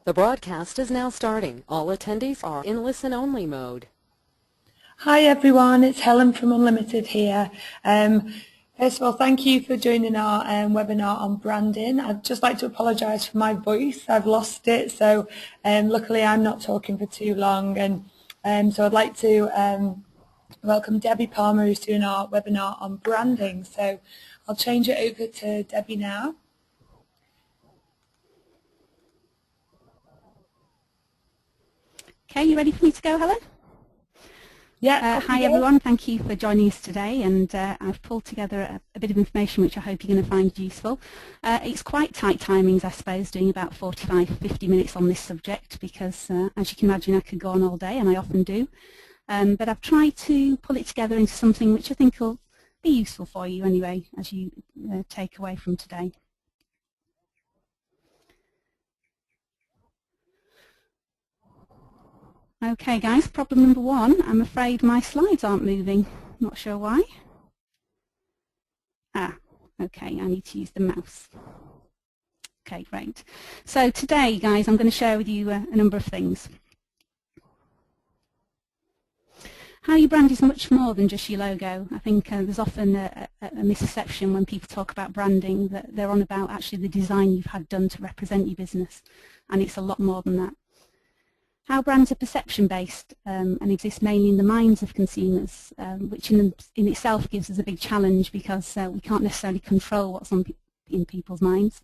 The broadcast is now starting. All attendees are in listen-only mode. Hi everyone, it's Helen from Unlimited here. First of all, thank you for joining our webinar on branding. I'd just like to apologise for my voice. I've lost it, so luckily I'm not talking for too long. And so I'd like to welcome Debbie Palmer, who's doing our webinar on branding. So I'll change it over to Debbie now. Okay, you ready for me to go, Helen? Yeah. Hi everyone, thank you for joining us today, and I've pulled together a bit of information which I hope you're going to find useful. It's quite tight timings, I suppose, doing about 45-50 minutes on this subject because, as you can imagine, I could go on all day, and I often do. But I've tried to pull it together into something which I think will be useful for you anyway, as you take away from today. Okay guys, problem number one, I'm afraid my slides aren't moving. Not sure why. Okay, I need to use the mouse. Okay, great. So today guys, I'm going to share with you a number of things. How you brand is much more than just your logo. I think there's often a misconception when people talk about branding that they're on about actually the design you've had done to represent your business, and it's a lot more than that. How brands are perception-based and exist mainly in the minds of consumers, which in itself gives us a big challenge because we can't necessarily control what's in people's minds.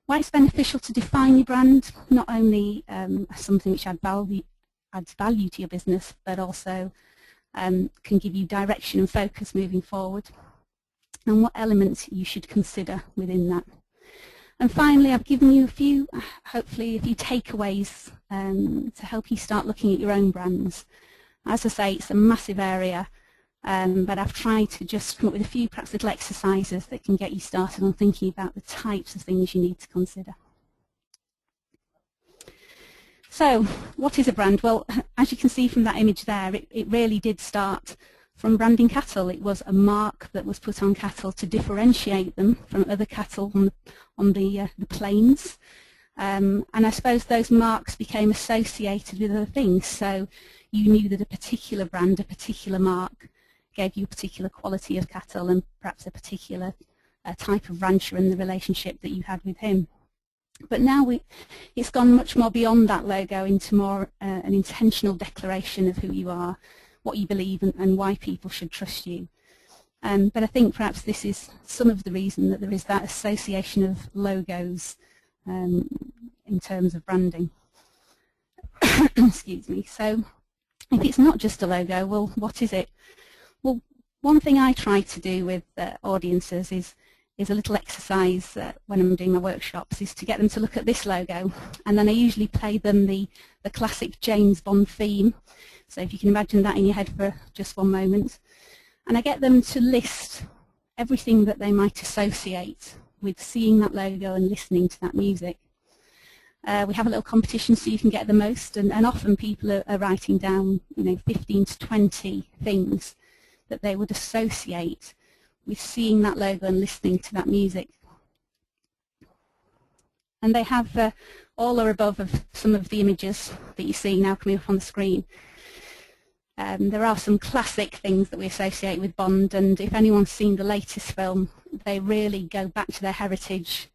Why it's beneficial to define your brand, not only as something which adds value to your business, but also can give you direction and focus moving forward, and what elements you should consider within that. And finally, I've given you hopefully a few takeaways to help you start looking at your own brands. As I say, it's a massive area, but I've tried to just come up with a few perhaps little exercises that can get you started on thinking about the types of things you need to consider. So, what is a brand? Well, as you can see from that image there, it really did start from branding cattle. It was a mark that was put on cattle to differentiate them from other cattle on the plains. And I suppose those marks became associated with other things. So you knew that a particular brand, a particular mark, gave you a particular quality of cattle and perhaps a particular type of rancher and the relationship that you had with him. But now it's gone much more beyond that logo into more an intentional declaration of who you are, what you believe, and why people should trust you. But I think perhaps this is some of the reason that there is that association of logos in terms of branding. Excuse me. So if it's not just a logo, well, what is it? Well, one thing I try to do with audiences is a little exercise when I'm doing my workshops, is to get them to look at this logo, and then I usually play them the classic James Bond theme. So if you can imagine that in your head for just one moment. And I get them to list everything that they might associate with seeing that logo and listening to that music. We have a little competition so you can get the most, and often people are writing down 15 to 20 things that they would associate with seeing that logo and listening to that music. And they have all or above of some of the images that you see now coming up on the screen. There are some classic things that we associate with Bond, and if anyone's seen the latest film, they really go back to their heritage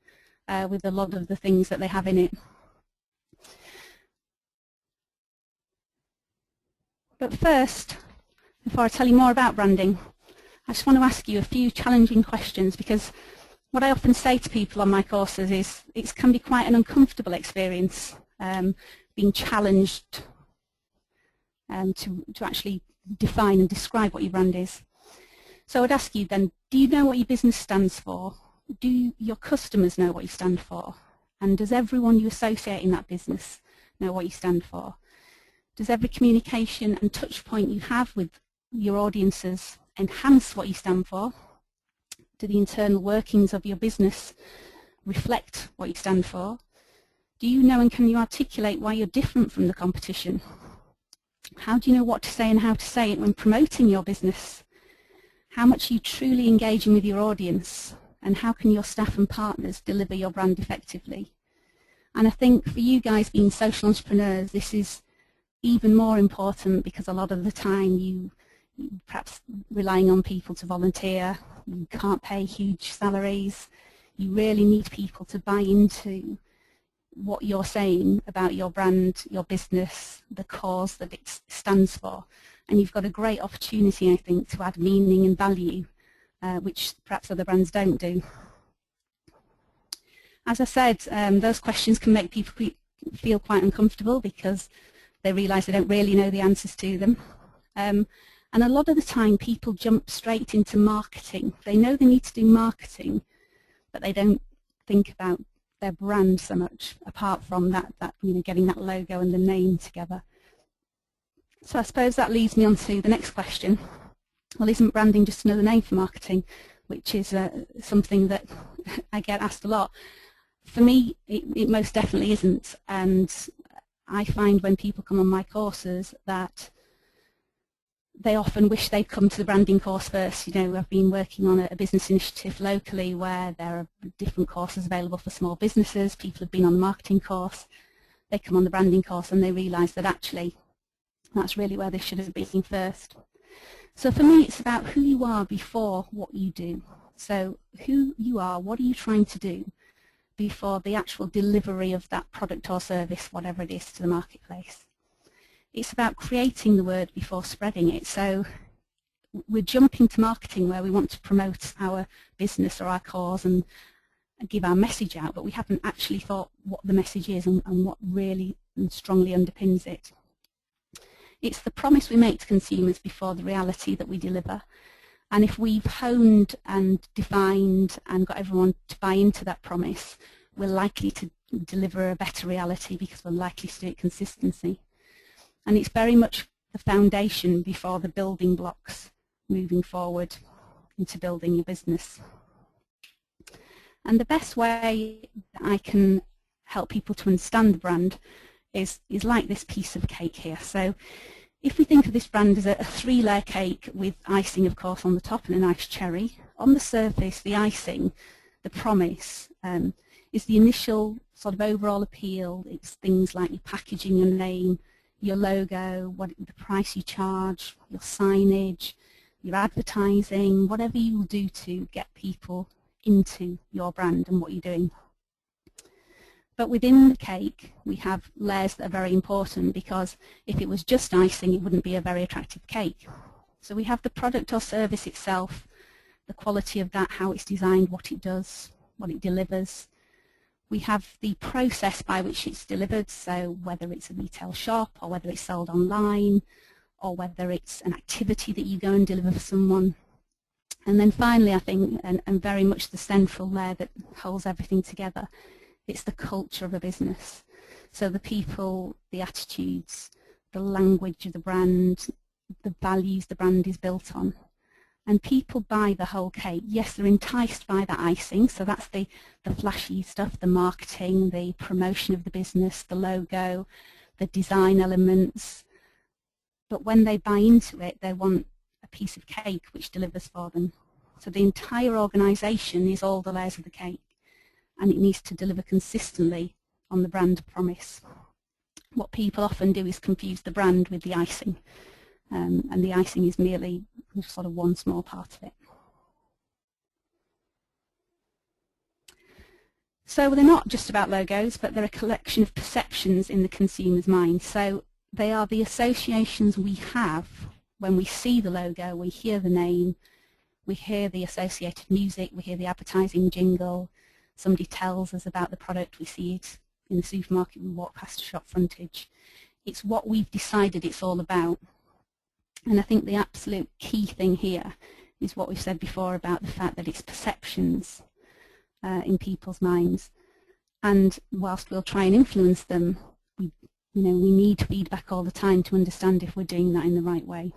with a lot of the things that they have in it. But first, before I tell you more about branding, I just want to ask you a few challenging questions, because what I often say to people on my courses is it can be quite an uncomfortable experience being challenged to actually define and describe what your brand is. So I'd ask you then, do you know what your business stands for? Do your customers know what you stand for? And does everyone you associate in that business know what you stand for? Does every communication and touch point you have with your audiences enhance what you stand for? Do the internal workings of your business reflect what you stand for? Do you know and can you articulate why you're different from the competition? How do you know what to say and how to say it when promoting your business? How much are you truly engaging with your audience? And how can your staff and partners deliver your brand effectively? And I think for you guys being social entrepreneurs, this is even more important because a lot of the time you perhaps relying on people to volunteer, you can't pay huge salaries, you really need people to buy into what you're saying about your brand, your business, the cause that it stands for. And you've got a great opportunity, I think, to add meaning and value, which perhaps other brands don't do. As I said, those questions can make people feel quite uncomfortable because they realise they don't really know the answers to them. And a lot of the time people jump straight into marketing. They know they need to do marketing, but they don't think about their brand so much, apart from that getting that logo and the name together. So I suppose that leads me on to the next question. Well, isn't branding just another name for marketing? Which is something that I get asked a lot. For me, it most definitely isn't, and I find when people come on my courses that they often wish they'd come to the branding course first. You know, I've been working on a business initiative locally where there are different courses available for small businesses. People have been on the marketing course, they come on the branding course and they realise that actually that's really where they should have been first. So for me, it's about who you are before what you do. So who you are, what are you trying to do before the actual delivery of that product or service, whatever it is, to the marketplace. It's about creating the word before spreading it. So we're jumping to marketing where we want to promote our business or our cause and give our message out, but we haven't actually thought what the message is and what really and strongly underpins it. It's the promise we make to consumers before the reality that we deliver. And if we've honed and defined and got everyone to buy into that promise, we're likely to deliver a better reality because we're likely to do it consistently. And it's very much the foundation before the building blocks moving forward into building your business. And the best way that I can help people to understand the brand is like this piece of cake here. So if we think of this brand as a 3-layer cake with icing, of course, on the top and a nice cherry, on the surface, the icing, the promise, is the initial sort of overall appeal. It's things like your packaging, your name, your logo, the price you charge, your signage, your advertising, whatever you will do to get people into your brand and what you're doing. But within the cake, we have layers that are very important, because if it was just icing, it wouldn't be a very attractive cake. So we have the product or service itself, the quality of that, how it's designed, what it does, what it delivers. We have the process by which it's delivered, so whether it's a retail shop or whether it's sold online or whether it's an activity that you go and deliver for someone. And then finally, I think, and very much the central layer that holds everything together, it's the culture of a business. So the people, the attitudes, the language of the brand, the values the brand is built on. And people buy the whole cake. Yes, they're enticed by that icing, so that's the flashy stuff, the marketing, the promotion of the business, the logo, the design elements. But when they buy into it, they want a piece of cake which delivers for them. So the entire organisation is all the layers of the cake, and it needs to deliver consistently on the brand promise. What people often do is confuse the brand with the icing, and the icing is merely sort of one small part of it. So they're not just about logos, but they're a collection of perceptions in the consumer's mind. So they are the associations we have when we see the logo, we hear the name, we hear the associated music, we hear the advertising jingle, somebody tells us about the product, we see it in the supermarket, we walk past a shop frontage. It's what we've decided it's all about. And I think the absolute key thing here is what we've said before about the fact that it's perceptions in people's minds. And whilst we'll try and influence them, we need feedback all the time to understand if we're doing that in the right way.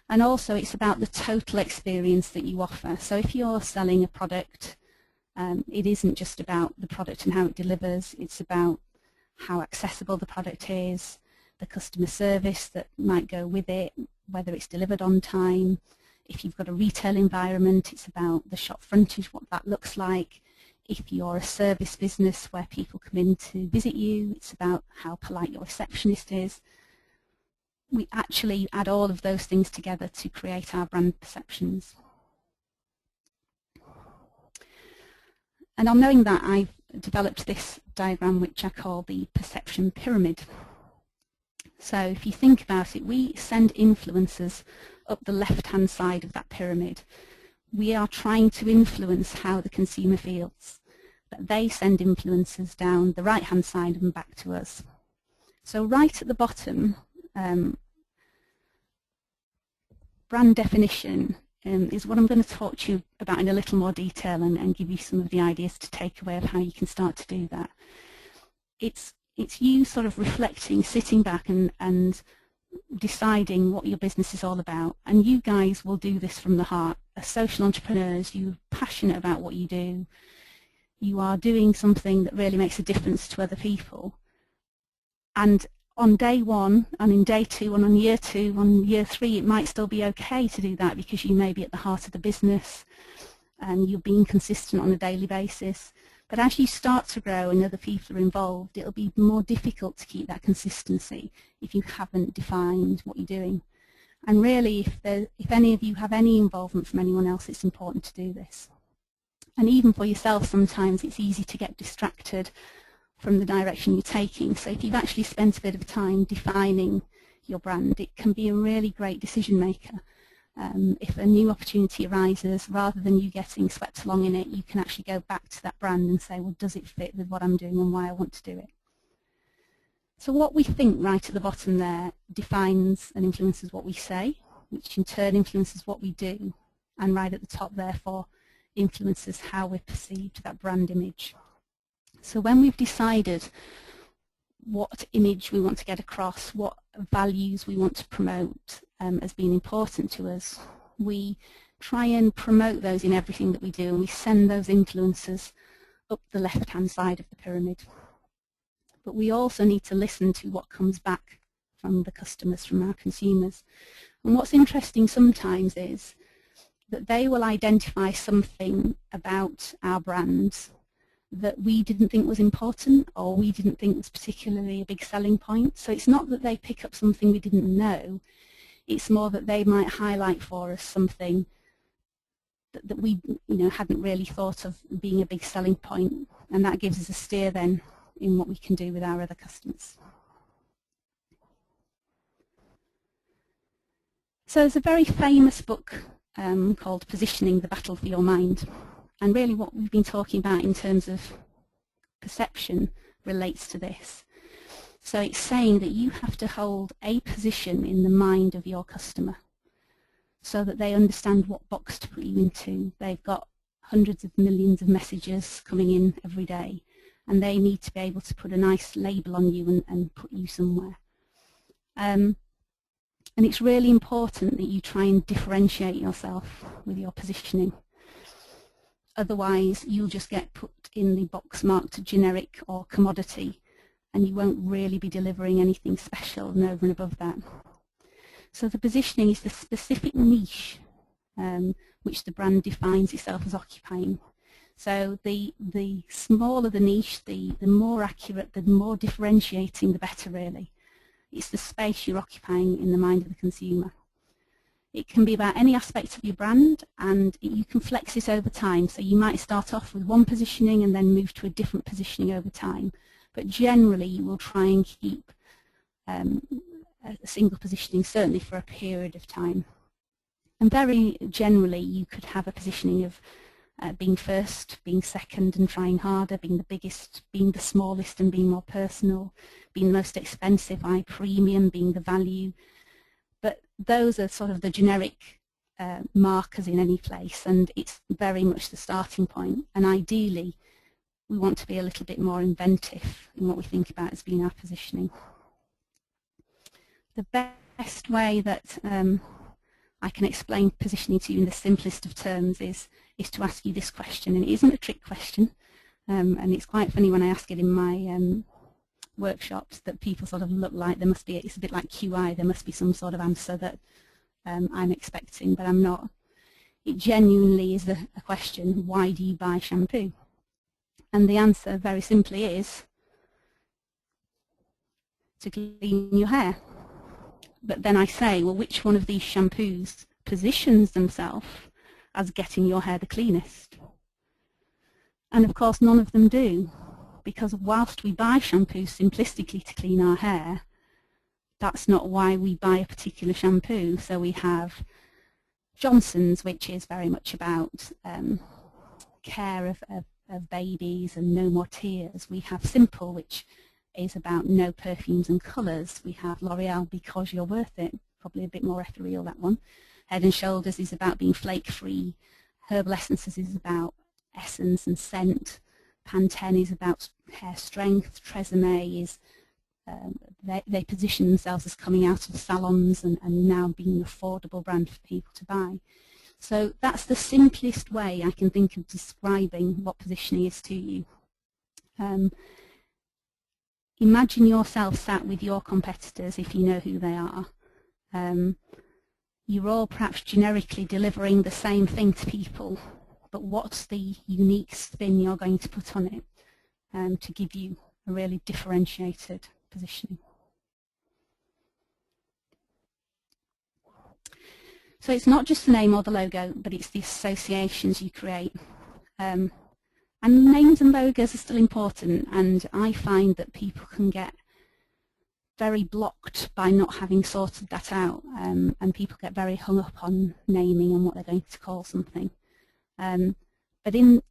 And also it's about the total experience that you offer. So if you're selling a product, it isn't just about the product and how it delivers, it's about how accessible the product is, the customer service that might go with it, whether it's delivered on time. If you've got a retail environment, it's about the shop frontage, what that looks like. If you're a service business where people come in to visit you, it's about how polite your receptionist is. We actually add all of those things together to create our brand perceptions. And on knowing that, I've developed this diagram which I call the perception pyramid. So if you think about it, we send influencers up the left-hand side of that pyramid. We are trying to influence how the consumer feels, but they send influencers down the right-hand side and back to us. So right at the bottom, brand definition is what I'm going to talk to you about in a little more detail and give you some of the ideas to take away of how you can start to do that. It's you sort of reflecting, sitting back and deciding what your business is all about. And you guys will do this from the heart. As social entrepreneurs, you're passionate about what you do. You are doing something that really makes a difference to other people. And on day one, and in day two, and on year two, on year three, it might still be okay to do that because you may be at the heart of the business and you're being consistent on a daily basis. But as you start to grow and other people are involved, it'll be more difficult to keep that consistency if you haven't defined what you're doing. And really, if any of you have any involvement from anyone else, it's important to do this. And even for yourself, sometimes it's easy to get distracted from the direction you're taking. So if you've actually spent a bit of time defining your brand, it can be a really great decision maker. If a new opportunity arises, rather than you getting swept along in it, you can actually go back to that brand and say, well, does it fit with what I'm doing and why I want to do it? So what we think right at the bottom there defines and influences what we say, which in turn influences what we do, and right at the top, therefore, influences how we're perceived, that brand image. So when we've decided what image we want to get across, what values we want to promote as being important to us, we try and promote those in everything that we do, and we send those influences up the left-hand side of the pyramid. But we also need to listen to what comes back from the customers, from our consumers. And what's interesting sometimes is that they will identify something about our brands that we didn't think was important or we didn't think was particularly a big selling point. So it's not that they pick up something we didn't know, it's more that they might highlight for us something that we hadn't really thought of being a big selling point, and that gives us a steer then in what we can do with our other customers. So there's a very famous book called Positioning: The Battle for Your Mind. And really what we've been talking about in terms of perception relates to this. So it's saying that you have to hold a position in the mind of your customer so that they understand what box to put you into. They've got hundreds of millions of messages coming in every day, and they need to be able to put a nice label on you and put you somewhere. And it's really important that you try and differentiate yourself with your positioning. Otherwise, you'll just get put in the box marked generic or commodity, and you won't really be delivering anything special and over and above that. So the positioning is the specific niche which the brand defines itself as occupying. So the smaller the niche, the more accurate, the more differentiating, the better really. It's the space you're occupying in the mind of the consumer. It can be about any aspect of your brand, and you can flex it over time. So you might start off with one positioning and then move to a different positioning over time. But generally, you will try and keep a single positioning, certainly for a period of time. And very generally, you could have a positioning of being first, being second and trying harder, being the biggest, being the smallest and being more personal, being the most expensive, premium, being the value. But those are sort of the generic markers in any place, and it's very much the starting point. And ideally, we want to be a little bit more inventive in what we think about as being our positioning. The best way that I can explain positioning to you in the simplest of terms is to ask you this question, and it isn't a trick question, and it's quite funny when I ask it in my workshops that people sort of look like there must be, it's a bit like QI, there must be some sort of answer that I'm expecting, but I'm not. It genuinely is a question: why do you buy shampoo? And the answer very simply is to clean your hair. But then I say, well, which one of these shampoos positions themselves as getting your hair the cleanest? And of course none of them do, because whilst we buy shampoos simplistically to clean our hair, that's not why we buy a particular shampoo. So we have Johnson's, which is very much about care of babies and no more tears. We have Simple, which is about no perfumes and colours. We have L'Oreal, Because You're Worth It, probably a bit more ethereal, that one. Head and Shoulders is about being flake-free. Herbal Essences is about essence and scent. Pantene is about hair strength. Tresemme is, they position themselves as coming out of salons and now being an affordable brand for people to buy. So that's the simplest way I can think of describing what positioning is to you. Imagine yourself sat with your competitors, if you know who they are. You're all perhaps generically delivering the same thing to people, but what's the unique spin you're going to put on it to give you a really differentiated positioning? So it's not just the name or the logo, but it's the associations you create. And names and logos are still important, and I find that people can get very blocked by not having sorted that out, and people get very hung up on naming and what they're going to call something. But in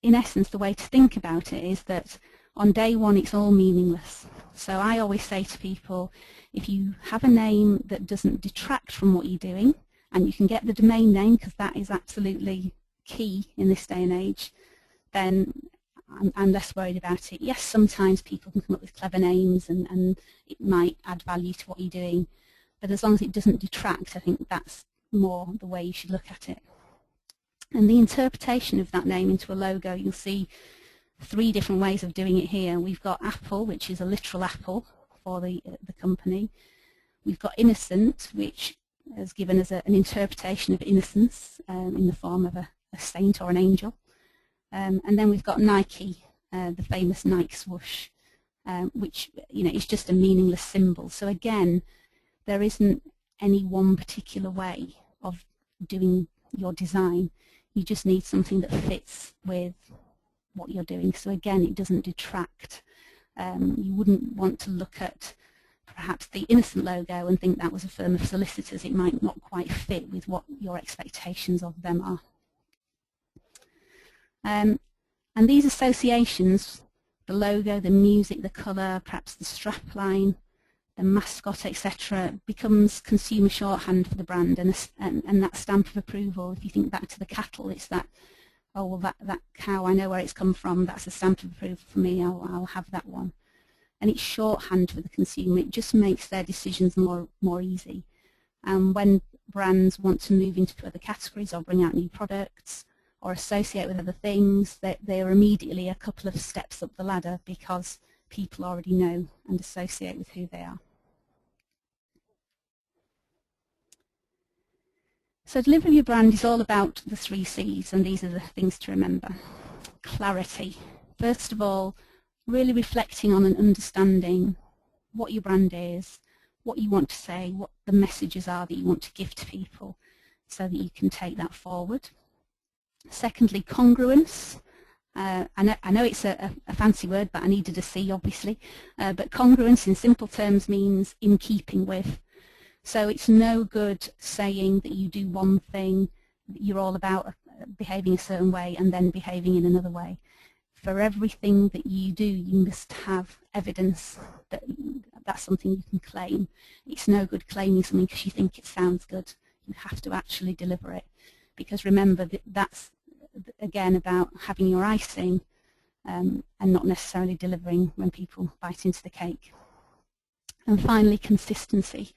essence, the way to think about it is that on day one it's all meaningless. So I always say to people, if you have a name that doesn't detract from what you're doing, and you can get the domain name, because that is absolutely key in this day and age, then I'm less worried about it. Yes, sometimes people can come up with clever names and it might add value to what you're doing, but as long as it doesn't detract, I think that's more the way you should look at it. And the interpretation of that name into a logo, you'll see 3 different ways of doing it here. We've got Apple, which is a literal apple for the company. We've got Innocent, which has given us an interpretation of innocence in the form of a saint or an angel. And then we've got Nike, the famous Nike swoosh, which is just a meaningless symbol. So again, there isn't any one particular way of doing your design. You just need something that fits with what you're doing. So again, it doesn't detract. You wouldn't want to look at perhaps the Innocent logo and think that was a firm of solicitors. It might not quite fit with what your expectations of them are. And these associations, the logo, the music, the colour, perhaps the strapline, the mascot, etc., becomes consumer shorthand for the brand, and that stamp of approval. If you think back to the cattle, it's that, oh, well, that cow, I know where it's come from, that's a stamp of approval for me, I'll have that one. And it's shorthand for the consumer. It just makes their decisions more easy. And when brands want to move into other categories or bring out new products or associate with other things, they are immediately a couple of steps up the ladder because people already know and associate with who they are. So delivering your brand is all about the 3 C's, and these are the things to remember. Clarity. First of all, really reflecting on and understanding what your brand is, what you want to say, what the messages are that you want to give to people so that you can take that forward. Secondly, congruence. I know it's a fancy word, but I needed a C, obviously. But congruence in simple terms means in keeping with. So it's no good saying that you do one thing, that you're all about behaving a certain way and then behaving in another way. For everything that you do, you must have evidence that that's something you can claim. It's no good claiming something because you think it sounds good. You have to actually deliver it. Because remember, that's, again, about having your icing and not necessarily delivering when people bite into the cake. And finally, consistency.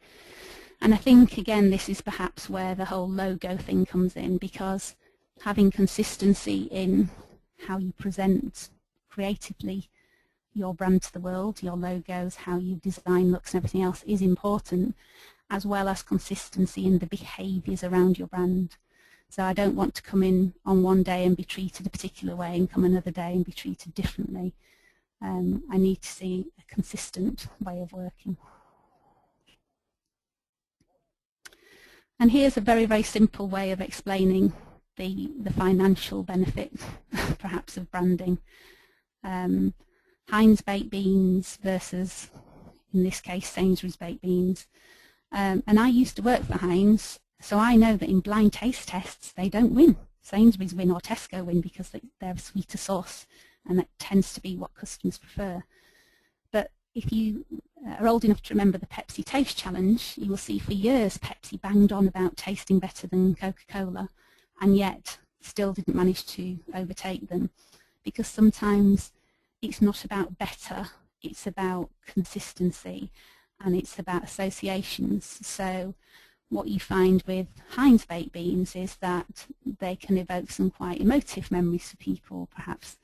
And I think, again, this is perhaps where the whole logo thing comes in, because having consistency in how you present creatively your brand to the world, your logos, how you design looks and everything else is important, as well as consistency in the behaviours around your brand. So I don't want to come in on one day and be treated a particular way and come another day and be treated differently. I need to see a consistent way of working. And here's a very, very simple way of explaining the financial benefit, perhaps, of branding. Heinz baked beans versus, in this case, Sainsbury's baked beans. And I used to work for Heinz, so I know that in blind taste tests they don't win. Sainsbury's win or Tesco win because they're a sweeter sauce, and that tends to be what customers prefer. But if you are old enough to remember the Pepsi Taste Challenge, you will see for years Pepsi banged on about tasting better than Coca-Cola, and yet still didn't manage to overtake them, because sometimes it's not about better, it's about consistency, and it's about associations. So what you find with Heinz baked beans is that they can evoke some quite emotive memories for people. Perhaps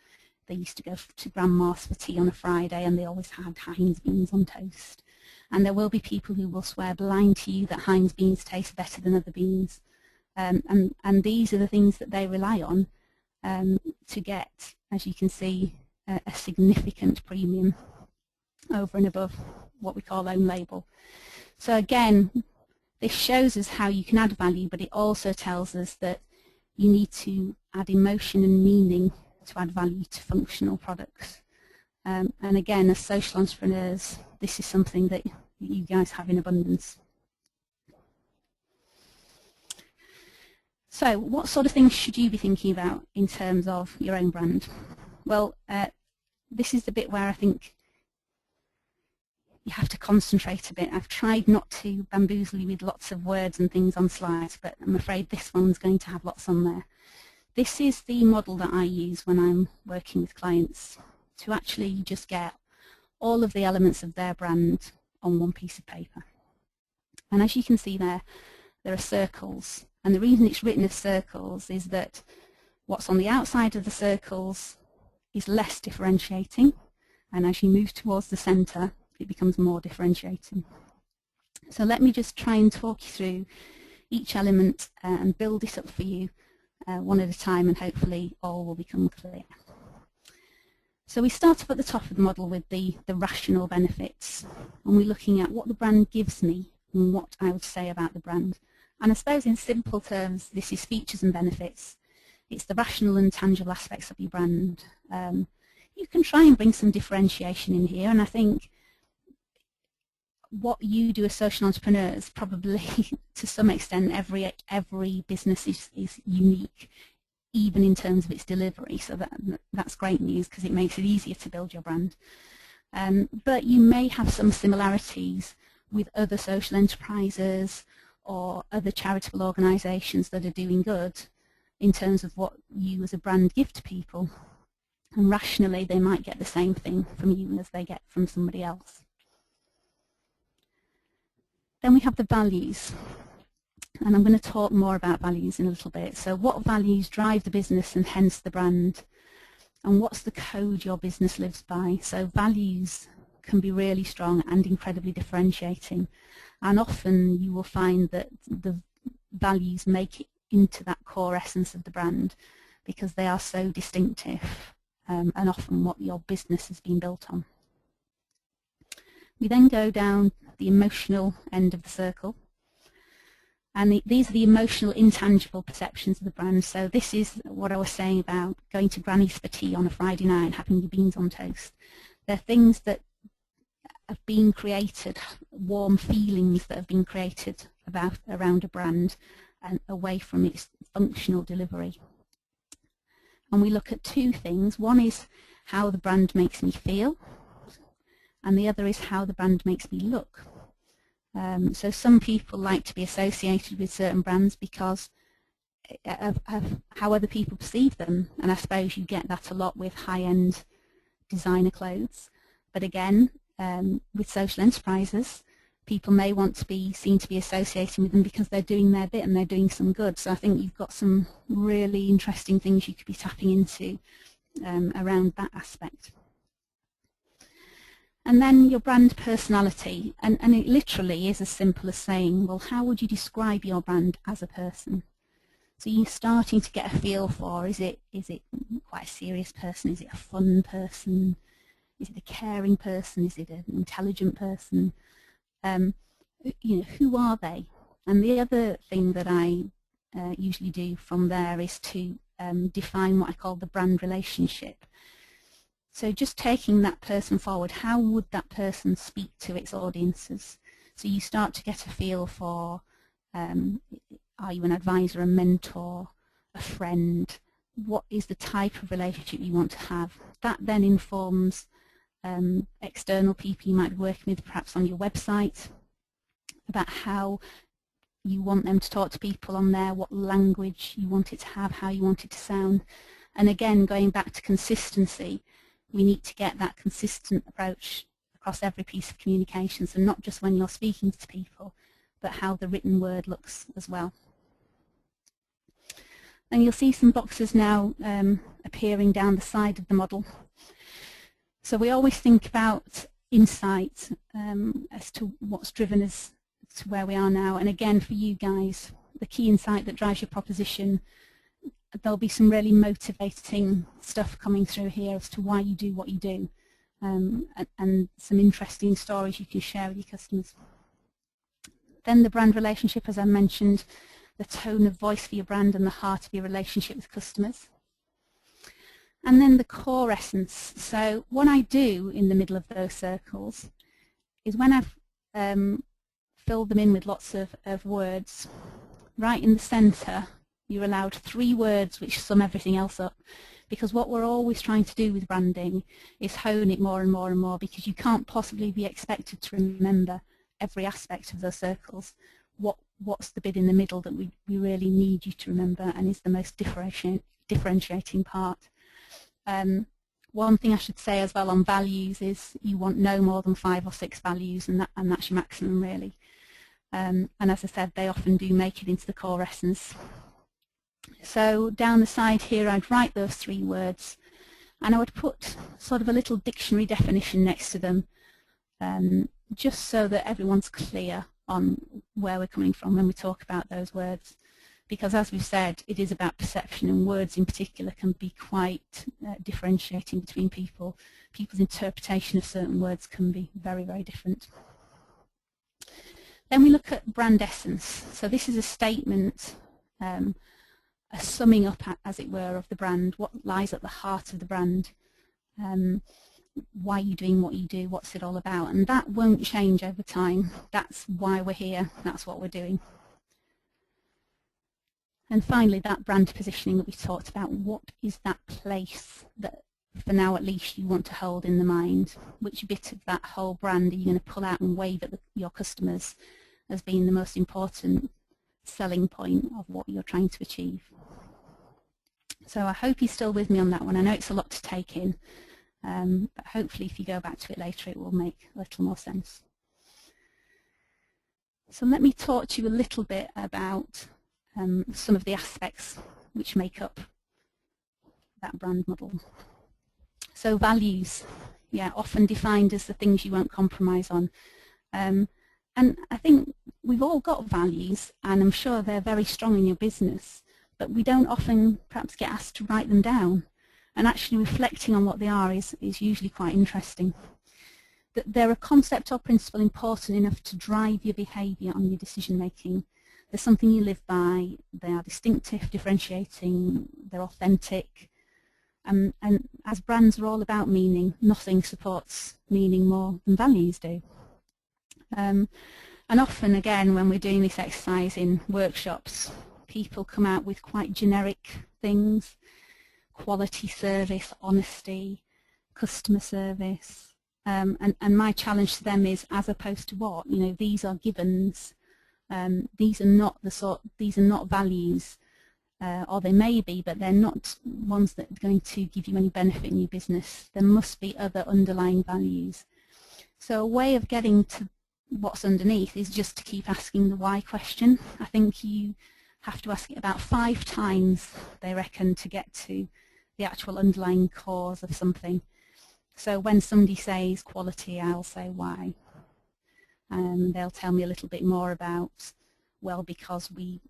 they used to go to Grandma's for tea on a Friday and they always had Heinz beans on toast. And there will be people who will swear blind to you that Heinz beans taste better than other beans. And these are the things that they rely on to get, as you can see, a significant premium over and above what we call own label. So again, this shows us how you can add value, but it also tells us that you need to add emotion and meaning to add value to functional products. And again, as social entrepreneurs, this is something that you guys have in abundance. So what sort of things should you be thinking about in terms of your own brand? Well, this is the bit where I think you have to concentrate a bit. I've tried not to bamboozle you with lots of words and things on slides, but I'm afraid this one's going to have lots on there. This is the model that I use when I'm working with clients, to actually just get all of the elements of their brand on one piece of paper. And as you can see there are circles. And the reason it's written as circles is that what's on the outside of the circles is less differentiating, and as you move towards the centre, it becomes more differentiating. So let me just try and talk you through each element and build it up for you one at a time, and hopefully all will become clear. So we start up at the top of the model with the rational benefits, and we're looking at what the brand gives me and what I would say about the brand. And I suppose in simple terms, this is features and benefits. It's the rational and tangible aspects of your brand. You can try and bring some differentiation in here, and I think what you do as social entrepreneurs, probably to some extent every business is unique, even in terms of its delivery. So that's great news, because it makes it easier to build your brand. But you may have some similarities with other social enterprises or other charitable organisations that are doing good in terms of what you as a brand give to people. And rationally, they might get the same thing from you as they get from somebody else. Then we have the values, and I'm going to talk more about values in a little bit. So what values drive the business and hence the brand, and what's the code your business lives by? So values can be really strong and incredibly differentiating, and often you will find that the values make it into that core essence of the brand because they are so distinctive and often what your business has been built on. We then go down the emotional end of the circle, and these are the emotional intangible perceptions of the brand. So this is what I was saying about going to Granny's for tea on a Friday night, having your beans on toast. They're things that have been created, warm feelings that have been created around a brand and away from its functional delivery. And we look at two things. One is how the brand makes me feel, and the other is how the brand makes me look. So some people like to be associated with certain brands because of how other people perceive them, and I suppose you get that a lot with high-end designer clothes. But again, with social enterprises, people may want to be seen to be associating with them because they're doing their bit and they're doing some good. So I think you've got some really interesting things you could be tapping into around that aspect. And then your brand personality, and it literally is as simple as saying, well, how would you describe your brand as a person? So you're starting to get a feel for, is it quite a serious person, is it a fun person, is it a caring person, is it an intelligent person, who are they? And the other thing that I usually do from there is to define what I call the brand relationship. So just taking that person forward, how would that person speak to its audiences? So you start to get a feel for, are you an advisor, a mentor, a friend? What is the type of relationship you want to have? That then informs external people you might be working with, perhaps on your website, about how you want them to talk to people on there, what language you want it to have, how you want it to sound. And again, going back to consistency, we need to get that consistent approach across every piece of communication, so not just when you're speaking to people, but how the written word looks as well. And you'll see some boxes now appearing down the side of the model. So we always think about insight as to what's driven us to where we are now. And again, for you guys, the key insight that drives your proposition, there'll be some really motivating stuff coming through here as to why you do what you do, and some interesting stories you can share with your customers. Then the brand relationship, as I mentioned, the tone of voice for your brand and the heart of your relationship with customers. And then the core essence. So what I do in the middle of those circles is when I've filled them in with lots of words, right in the centre you're allowed 3 words which sum everything else up, because what we're always trying to do with branding is hone it more and more and more, because you can't possibly be expected to remember every aspect of those circles. What's the bit in the middle that we really need you to remember and is the most differentiating part. One thing I should say as well on values is you want no more than 5 or 6 values, and that's your maximum really. And as I said, they often do make it into the core essence. So down the side here I'd write those 3 words, and I would put sort of a little dictionary definition next to them, just so that everyone's clear on where we're coming from when we talk about those words. Because as we've said, it is about perception, and words in particular can be quite differentiating between people. People's interpretation of certain words can be very, very different. Then we look at brand essence. So this is a statement, a summing up, as it were, of the brand, what lies at the heart of the brand, why are you doing what you do, what's it all about, and that won't change over time. That's why we're here, that's what we're doing. And finally, that brand positioning that we talked about, what is that place that, for now at least, you want to hold in the mind? Which bit of that whole brand are you going to pull out and wave at your customers as being the most important selling point of what you're trying to achieve? So I hope you're still with me on that one. I know it's a lot to take in, but hopefully if you go back to it later it will make a little more sense. So let me talk to you a little bit about some of the aspects which make up that brand model. So values, yeah, often defined as the things you won't compromise on. And I think we've all got values, and I'm sure they're very strong in your business, but we don't often perhaps get asked to write them down. And actually reflecting on what they are is usually quite interesting. That they're a concept or principle important enough to drive your behaviour on your decision making. They're something you live by, they are distinctive, differentiating, they're authentic. And as brands are all about meaning, nothing supports meaning more than values do. And often, again, when we're doing this exercise in workshops, people come out with quite generic things: quality service, honesty, customer service. And my challenge to them is, as opposed to what? You know, these are givens. These are not values, or they may be, but they're not ones that are going to give you any benefit in your business. There must be other underlying values. So a way of getting to what's underneath is just to keep asking the why question. I think you have to ask it about 5 times, they reckon, to get to the actual underlying cause of something. So when somebody says quality, I'll say why. They'll tell me a little bit more about, well, because we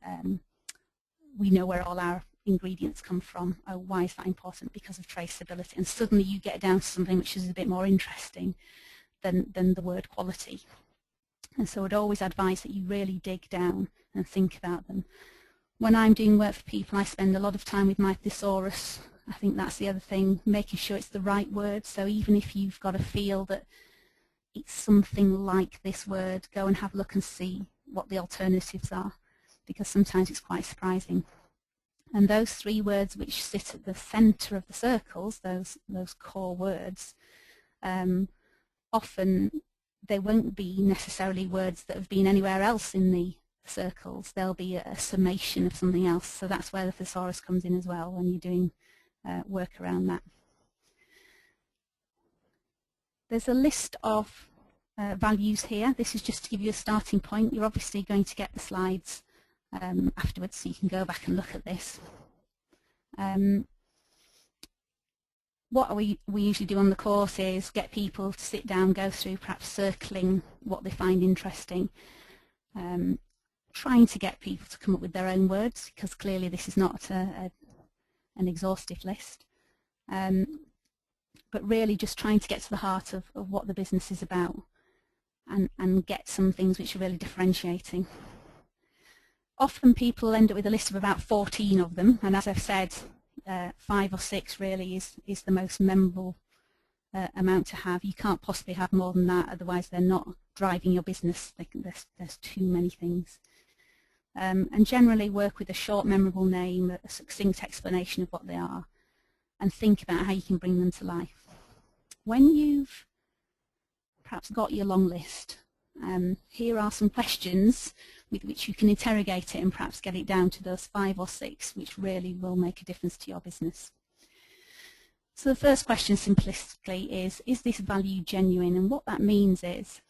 we know where all our ingredients come from. Oh, why is that important? Because of traceability. And suddenly you get down to something which is a bit more interesting than the word quality. And so I'd always advise that you really dig down and think about them. When I'm doing work for people, I spend a lot of time with my thesaurus. I think that's the other thing, making sure it's the right word. So even if you've got a feel that it's something like this word, go and have a look and see what the alternatives are, because sometimes it's quite surprising. And those 3 words which sit at the centre of the circles, those core words, often they won't be necessarily words that have been anywhere else in the circles. They'll be a summation of something else. So that's where the thesaurus comes in as well when you're doing work around that. There's a list of values here. This is just to give you a starting point. You're obviously going to get the slides afterwards, so you can go back and look at this. What we usually do on the course is get people to sit down, go through perhaps circling what they find interesting, trying to get people to come up with their own words, because clearly this is not an exhaustive list, but really just trying to get to the heart of what the business is about and get some things which are really differentiating. Often people end up with a list of about 14 of them, and as I've said, 5 or 6 really is the most memorable amount to have. You can't possibly have more than that, otherwise they're not driving your business. There's too many things. And generally work with a short, memorable name, a succinct explanation of what they are, and think about how you can bring them to life. When you've perhaps got your long list, here are some questions with which you can interrogate it and perhaps get it down to those 5 or 6 which really will make a difference to your business. So the first question simplistically is this value genuine? And what that means is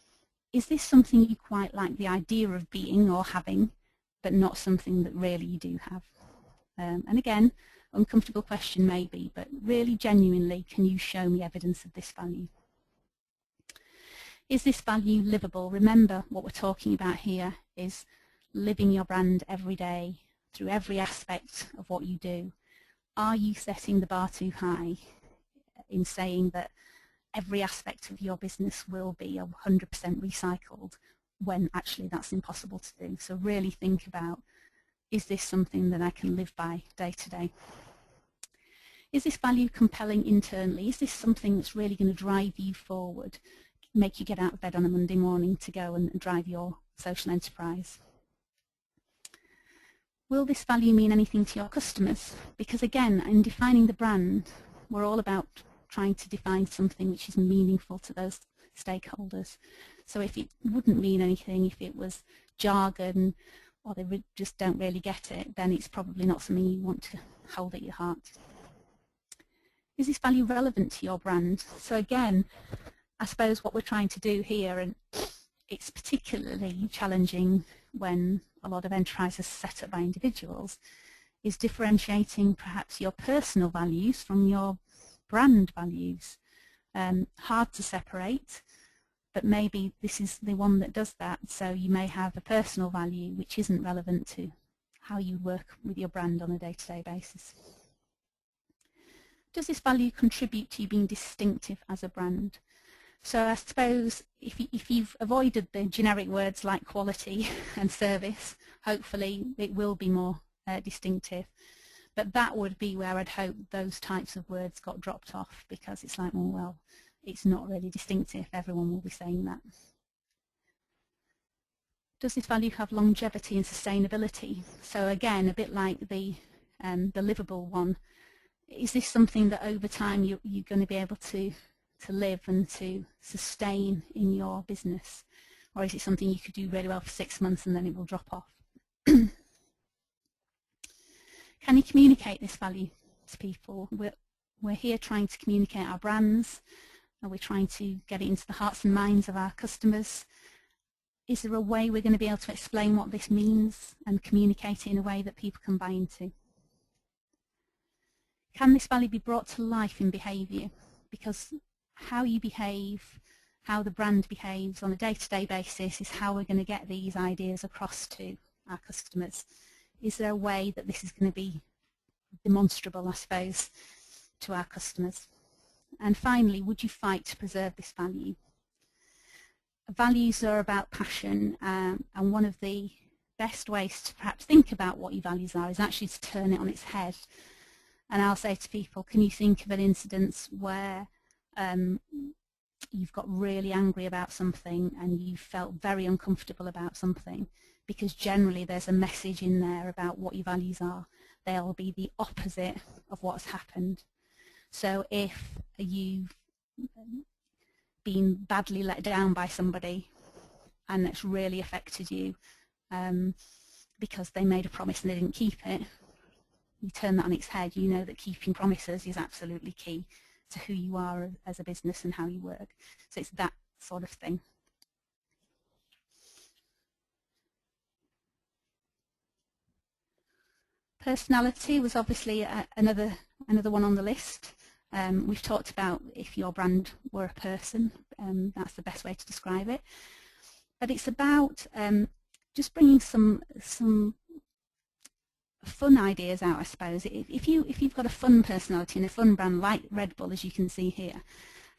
this something you quite like the idea of being or having, but not something that really you do have? And again, uncomfortable question maybe, but really genuinely, can you show me evidence of this value? Is this value livable? Remember, what we're talking about here is living your brand every day through every aspect of what you do. Are you setting the bar too high in saying that every aspect of your business will be 100% recycled when actually that's impossible to do? So really think about, is this something that I can live by day to day? Is this value compelling internally? Is this something that's really going to drive you forward, make you get out of bed on a Monday morning to go and drive your social enterprise? Will this value mean anything to your customers? Because again, in defining the brand, we're all about trying to define something which is meaningful to those stakeholders. So if it wouldn't mean anything, if it was jargon, or they just don't really get it, then it's probably not something you want to hold at your heart. Is this value relevant to your brand? So again, I suppose what we're trying to do here, and it's particularly challenging when a lot of enterprises are set up by individuals, is differentiating perhaps your personal values from your brand values. Hard to separate, but maybe this is the one that does that. So you may have a personal value which isn't relevant to how you work with your brand on a day-to-day basis. Does this value contribute to you being distinctive as a brand? So I suppose if you've avoided the generic words like quality and service, hopefully it will be more distinctive. But that would be where I'd hope those types of words got dropped off, because it's like, well, it's not really distinctive. Everyone will be saying that. Does this value have longevity and sustainability? So again, a bit like the livable one, is this something that over time you're going to be able to live and to sustain in your business? Or is it something you could do really well for 6 months and then it will drop off? Can you communicate this value to people? We're here trying to communicate our brands, and we're trying to get it into the hearts and minds of our customers. Is there a way we're going to be able to explain what this means and communicate it in a way that people can buy into? Can this value be brought to life in behaviour? Because how you behave, how the brand behaves on a day-to-day basis is how we're going to get these ideas across to our customers. Is there a way that this is going to be demonstrable, I suppose, to our customers? And finally, would you fight to preserve this value? Values are about passion, and one of the best ways to perhaps think about what your values are is actually to turn it on its head. And I'll say to people, can you think of an incident where you've got really angry about something and you felt very uncomfortable about something? Because generally there's a message in there about what your values are. They'll be the opposite of what's happened. So if you've been badly let down by somebody and it's really affected you because they made a promise and they didn't keep it, you turn that on its head. You know that keeping promises is absolutely key to who you are as a business and how you work. So it's that sort of thing. Personality was obviously another one on the list. We've talked about if your brand were a person, that's the best way to describe it. But it's about just bringing some fun ideas out, I suppose. If you've got a fun personality and a fun brand like Red Bull, as you can see here,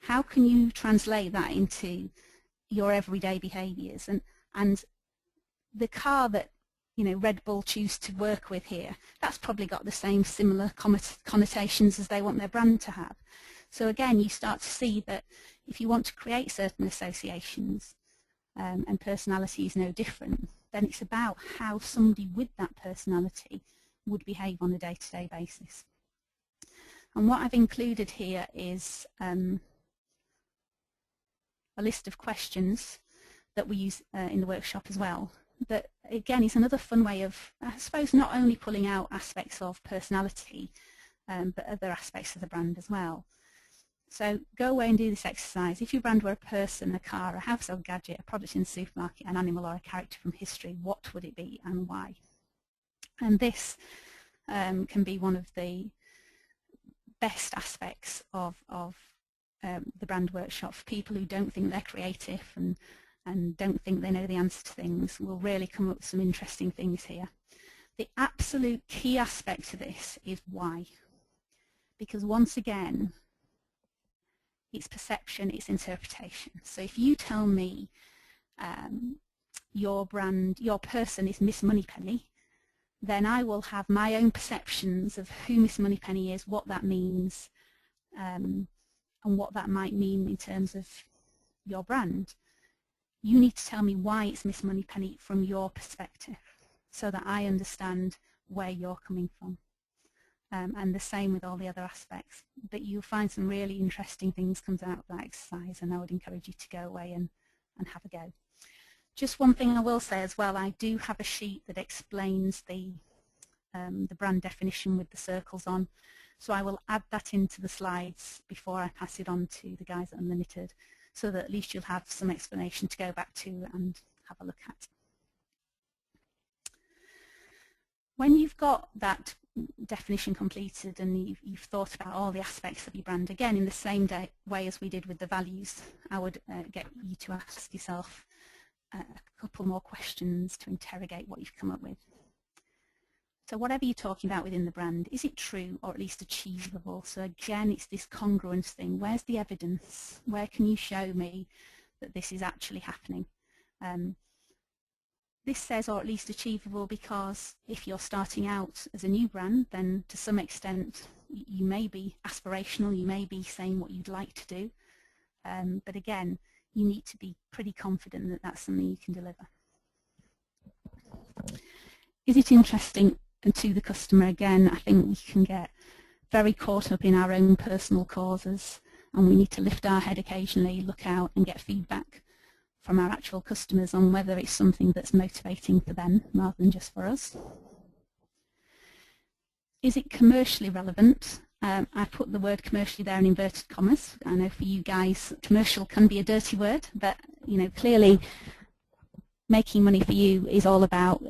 how can you translate that into your everyday behaviours? And the car that Red Bull choose to work with here, that's probably got the same similar connotations as they want their brand to have. So again, you start to see that if you want to create certain associations, and personality is no different, then it's about how somebody with that personality would behave on a day-to-day basis. And what I've included here is a list of questions that we use in the workshop as well. That again is another fun way of, I suppose, not only pulling out aspects of personality, but other aspects of the brand as well. So go away and do this exercise. If your brand were a person, a car, a household gadget, a product in the supermarket, an animal, or a character from history, what would it be and why? And this can be one of the best aspects of the brand workshop. For people who don't think they're creative and don't think they know the answer to things, will really come up with some interesting things here. The absolute key aspect to this is why. Because once again, it's perception, it's interpretation. So if you tell me your brand, your person is Miss Moneypenny, then I will have my own perceptions of who Miss Moneypenny is, what that means, and what that might mean in terms of your brand. You need to tell me why it's Miss Moneypenny from your perspective, so that I understand where you're coming from. And the same with all the other aspects. But you'll find some really interesting things comes out of that exercise, and I would encourage you to go away and have a go. Just one thing I will say as well, I do have a sheet that explains the brand definition with the circles on, so I will add that into the slides before I pass it on to the guys at Unlimited, so that at least you'll have some explanation to go back to and have a look at. When you've got that definition completed and you've thought about all the aspects of your brand, again in the same way as we did with the values, I would get you to ask yourself a couple more questions to interrogate what you've come up with. So whatever you're talking about within the brand, is it true or at least achievable? So again, it's this congruence thing. Where's the evidence? Where can you show me that this is actually happening? This says or at least achievable because if you're starting out as a new brand, then to some extent you may be aspirational, you may be saying what you'd like to do, but again, you need to be pretty confident that that's something you can deliver. Is it interesting to the customer? Again, I think we can get very caught up in our own personal causes, and we need to lift our head occasionally, look out and get feedback from our actual customers on whether it's something that's motivating for them rather than just for us. Is it commercially relevant? I put the word commercially there in inverted commas. I know for you guys commercial can be a dirty word, but clearly making money for you is all about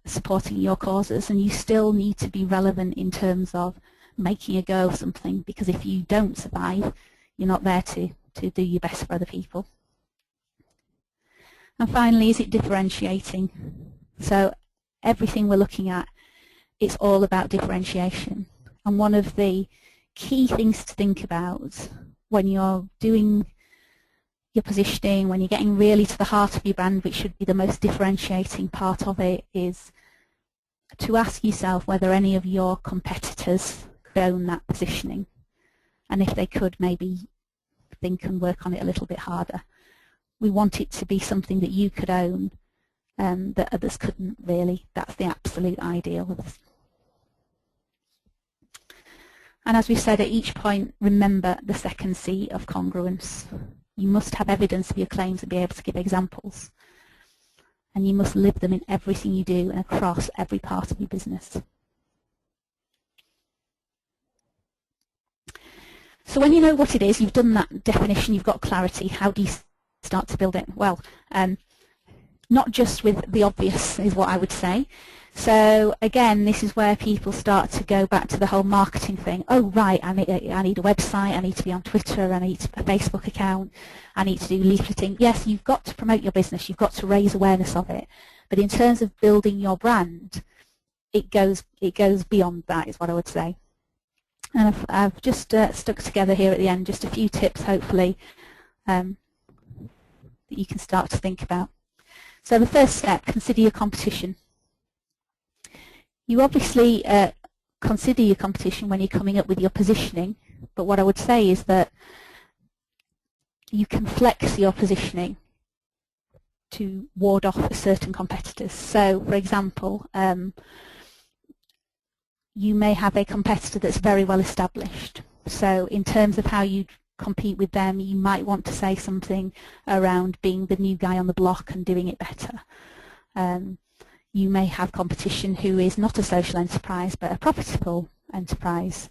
supporting your causes, and you still need to be relevant in terms of making a go of something, because if you don't survive, you're not there to do your best for other people. And finally, is it differentiating? So everything we're looking at it's all about differentiation. And one of the key things to think about when you're doing your positioning, when you're getting really to the heart of your brand, which should be the most differentiating part of it, is to ask yourself whether any of your competitors could own that positioning. And if they could, maybe think and work on it a little bit harder. We want it to be something that you could own that others couldn't really. That's the absolute ideal. And as we said at each point, remember the second C of congruence. You must have evidence of your claims and be able to give examples. And you must live them in everything you do and across every part of your business. So when you know what it is, you've done that definition, you've got clarity, how do you start to build it? Well, not just with the obvious is what I would say. So again, this is where people start to go back to the whole marketing thing. Oh right, I need a website, I need to be on Twitter, I need a Facebook account, I need to do leafleting. Yes, you've got to promote your business, you've got to raise awareness of it. But in terms of building your brand, it goes beyond that, is what I would say. And I've just stuck together here at the end just a few tips, hopefully, that you can start to think about. So the first step, consider your competition. You obviously consider your competition when you're coming up with your positioning, but what I would say is that you can flex your positioning to ward off certain competitors. So, for example, you may have a competitor that's very well established. So in terms of how you compete with them, you might want to say something around being the new guy on the block and doing it better. You may have competition who is not a social enterprise but a profitable enterprise,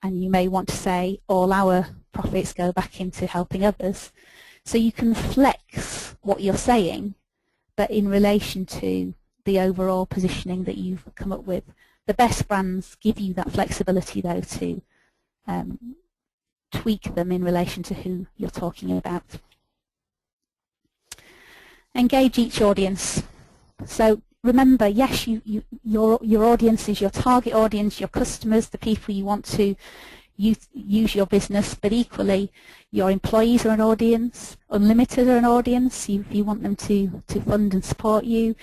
and you may want to say all our profits go back into helping others. So you can flex what you're saying, but in relation to the overall positioning that you've come up with. The best brands give you that flexibility, though, to tweak them in relation to who you're talking about. Engage each audience. So remember, yes, your audience is your target audience, your customers, the people you want to use your business, but equally your employees are an audience, Unlimited are an audience. If you want them to fund and support you,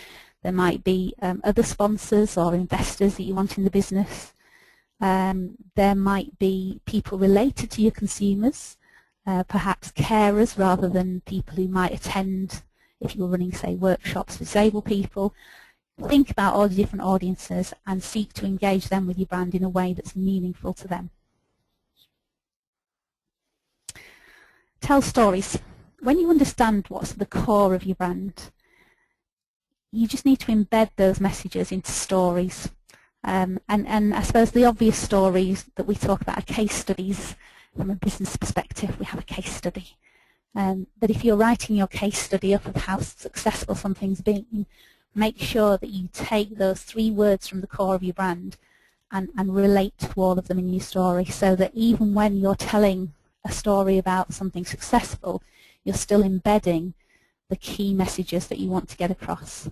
there might be other sponsors or investors that you want in the business. There might be people related to your consumers, perhaps carers rather than people who might attend if you're running, say, workshops for disabled people. Think about all the different audiences and seek to engage them with your brand in a way that's meaningful to them. Tell stories. When you understand what's the core of your brand, you just need to embed those messages into stories. And I suppose the obvious stories that we talk about are case studies. From a business perspective, we have a case study. But if you're writing your case study up of how successful something's been, make sure that you take those 3 words from the core of your brand and relate to all of them in your story, so that even when you're telling a story about something successful, you're still embedding the key messages that you want to get across.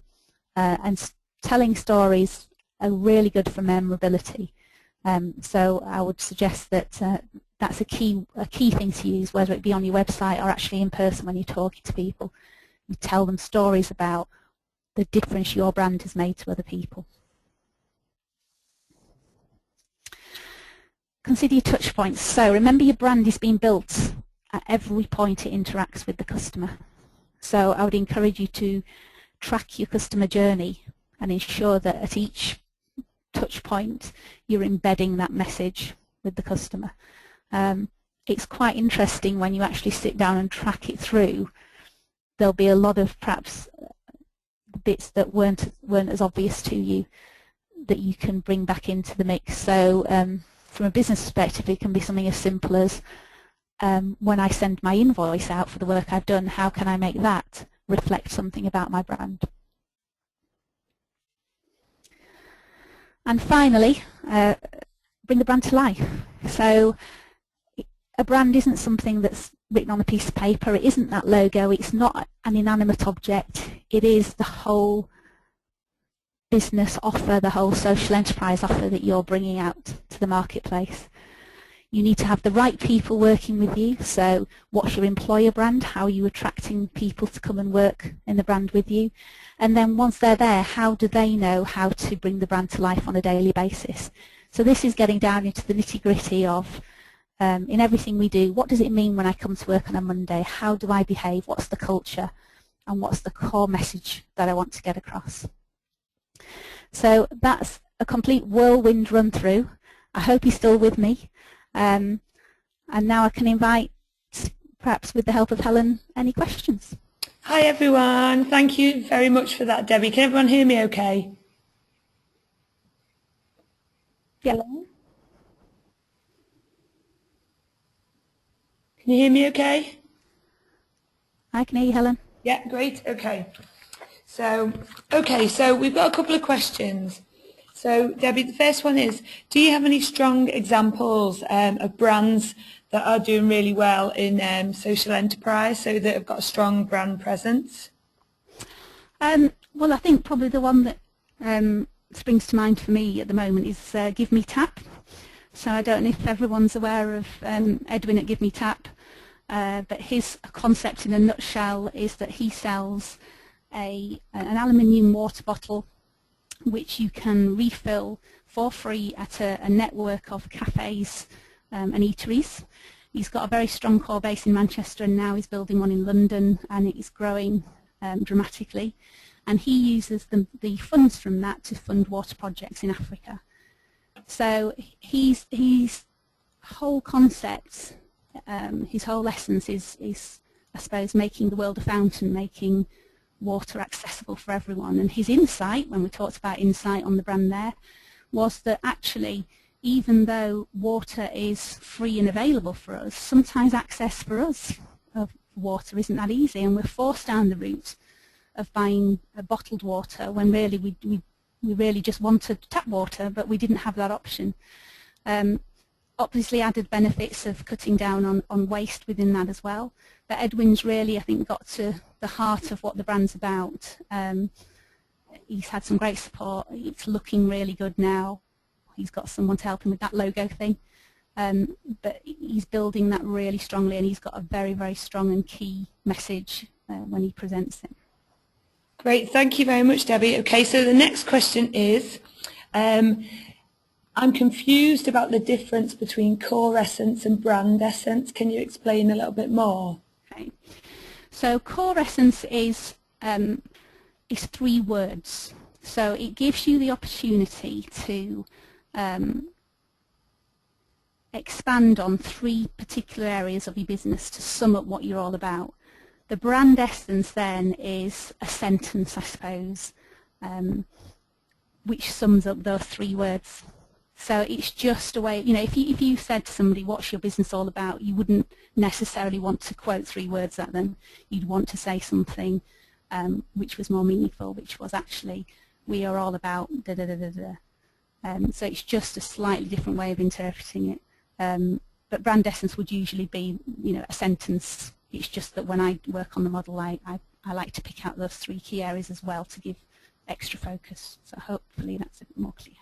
And telling stories are really good for memorability. So I would suggest that that's a key thing to use, whether it be on your website or actually in person when you're talking to people. You tell them stories about the difference your brand has made to other people. Consider your touch points. So remember, your brand is being built at every point it interacts with the customer. So I would encourage you to track your customer journey and ensure that at each touch point you're embedding that message with the customer. It's quite interesting when you actually sit down and track it through. There'll be a lot of perhaps bits that weren't as obvious to you that you can bring back into the mix. So from a business perspective, it can be something as simple as when I send my invoice out for the work I've done, how can I make that reflect something about my brand? And finally, bring the brand to life. So a brand isn't something that's written on a piece of paper. It isn't that logo. It's not an inanimate object. It is the whole business offer, the whole social enterprise offer that you're bringing out to the marketplace. You need to have the right people working with you. So what's your employer brand? How are you attracting people to come and work in the brand with you? And then once they're there, how do they know how to bring the brand to life on a daily basis? So this is getting down into the nitty-gritty of, in everything we do, what does it mean when I come to work on a Monday? How do I behave? What's the culture? And what's the core message that I want to get across? So that's a complete whirlwind run through. I hope you're still with me. And now I can invite, perhaps with the help of Helen, any questions. Hi everyone, thank you very much for that, Debbie. Can everyone hear me okay? Yeah. Can you hear me okay? I can hear you, Helen. Yeah, great, okay. So we've got a couple of questions. So, Debbie, the first one is, do you have any strong examples of brands that are doing really well in social enterprise, so that have got a strong brand presence? Well, I think probably the one that springs to mind for me at the moment is Give Me Tap. So I don't know if everyone's aware of Edwin at Give Me Tap, but his concept in a nutshell is that he sells an aluminium water bottle which you can refill for free at a network of cafes and eateries. He's got a very strong core base in Manchester, and now he's building one in London, and it is growing dramatically. And he uses the funds from that to fund water projects in Africa. So his whole concept, his whole essence is, I suppose, making the world a fountain, making water accessible for everyone. And his insight, when we talked about insight on the brand there, was that actually, even though water is free and available for us, sometimes access for us of water isn't that easy, and we're forced down the route of buying bottled water when really we really just wanted tap water, but we didn't have that option. Obviously added benefits of cutting down on waste within that as well. But Edwin's really, I think, got to the heart of what the brand's about. He's had some great support. It's looking really good now. He's got someone to help him with that logo thing. But he's building that really strongly, and he's got a very, very strong and key message when he presents it. Great, thank you very much, Debbie. Okay, so the next question is, I'm confused about the difference between core essence and brand essence. Can you explain a little bit more? Okay. So core essence is 3 words. So it gives you the opportunity to expand on 3 particular areas of your business to sum up what you're all about. The brand essence then is a sentence, I suppose, which sums up those 3 words. So it's just a way, you know, if you said to somebody, what's your business all about, you wouldn't necessarily want to quote 3 words at them. You'd want to say something which was more meaningful, which was actually, we are all about da da da da da. So it's just a slightly different way of interpreting it. But brand essence would usually be, you know, a sentence. It's just that when I work on the model, I like to pick out those 3 key areas as well to give extra focus. So hopefully that's a bit more clear.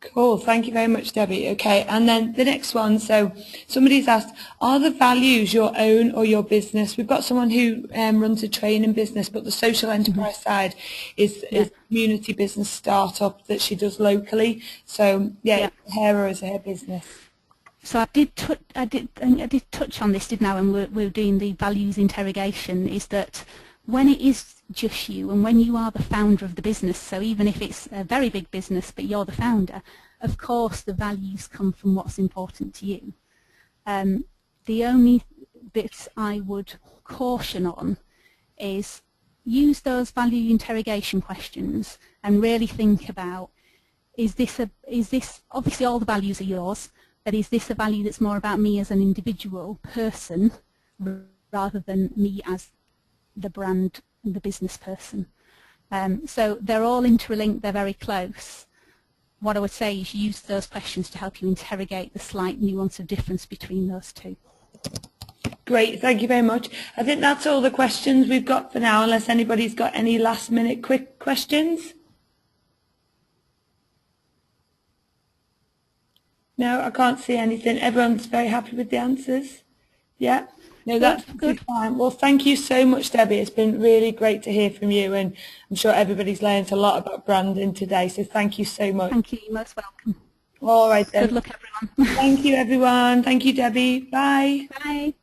Cool, thank you very much, Debbie. Okay, and then the next one, so somebody's asked, are the values your own or your business? We've got someone who runs a training business, but the social enterprise side is community business startup that she does locally. So her or is her business? So I did touch on this, didn't I, when we were doing the values interrogation, is that when it is just you and when you are the founder of the business, so even if it's a very big business but you're the founder, of course the values come from what's important to you. The only bits I would caution on is use those value interrogation questions and really think about, is this obviously all the values are yours, but is this a value that's more about me as an individual person rather than me as the brand and the business person. So they're all interlinked, they're very close. What I would say is use those questions to help you interrogate the slight nuance of difference between those 2. Great, thank you very much. I think that's all the questions we've got for now, unless anybody's got any last minute quick questions. No, I can't see anything. Everyone's very happy with the answers. Yeah. No, that's Good. fine. Well, thank you so much, Debbie. It's been really great to hear from you, and I'm sure everybody's learned a lot about branding today, so thank you so much. Thank you. You're most welcome. All right then. Good luck, everyone. Thank you, everyone. Thank you, Debbie. Bye. Bye.